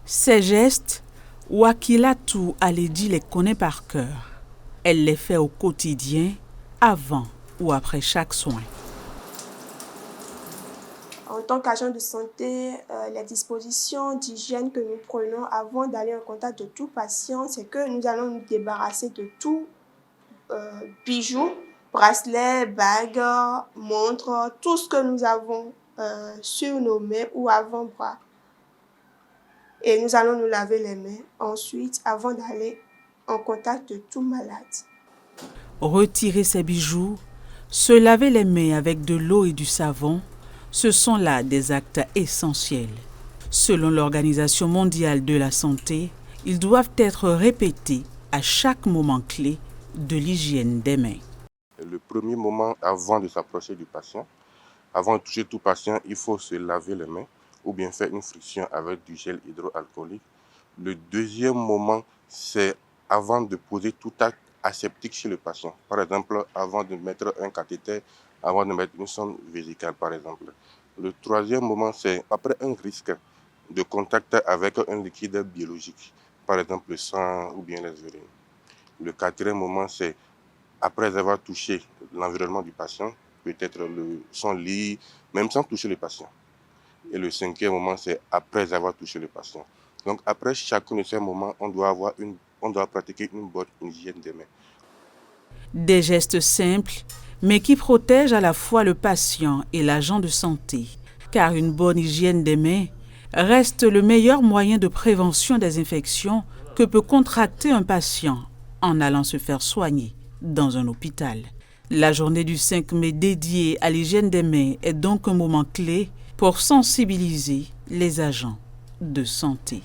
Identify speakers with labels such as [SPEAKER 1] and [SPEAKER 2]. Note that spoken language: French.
[SPEAKER 1] Ces gestes, Wakilatou Alédi les connaît par cœur. Elle les fait au quotidien, avant ou après chaque soin.
[SPEAKER 2] En tant qu'agent de santé, les dispositions d'hygiène que nous prenons avant d'aller en contact de tout patient, c'est que nous allons nous débarrasser de tout bijoux, bracelets, bagues, montres, tout ce que nous avons sur nos mains ou avant-bras. Et nous allons nous laver les mains ensuite avant d'aller en contact de tout malade.
[SPEAKER 1] Retirer ces bijoux, se laver les mains avec de l'eau et du savon, ce sont là des actes essentiels. Selon l'Organisation mondiale de la santé, ils doivent être répétés à chaque moment clé de l'hygiène des mains.
[SPEAKER 3] Le premier moment avant de s'approcher du patient, avant de toucher tout patient, il faut se laver les mains ou bien faire une friction avec du gel hydroalcoolique. Le deuxième moment, c'est avant de poser tout acte aseptique chez le patient. Par exemple, avant de mettre un cathéter, avant de mettre une sonde vésicale, par exemple. Le troisième moment, c'est après un risque de contact avec un liquide biologique, par exemple le sang ou bien les urines. Le quatrième moment, c'est après avoir touché l'environnement du patient, peut-être son lit, même sans toucher le patient. Et le cinquième moment, c'est après avoir touché le patient. Donc après chacun de ces moments, on doit pratiquer une bonne hygiène des mains.
[SPEAKER 1] Des gestes simples, mais qui protègent à la fois le patient et l'agent de santé. Car une bonne hygiène des mains reste le meilleur moyen de prévention des infections que peut contracter un patient en allant se faire soigner dans un hôpital. La journée du 5 mai dédiée à l'hygiène des mains est donc un moment clé pour sensibiliser les agents de santé.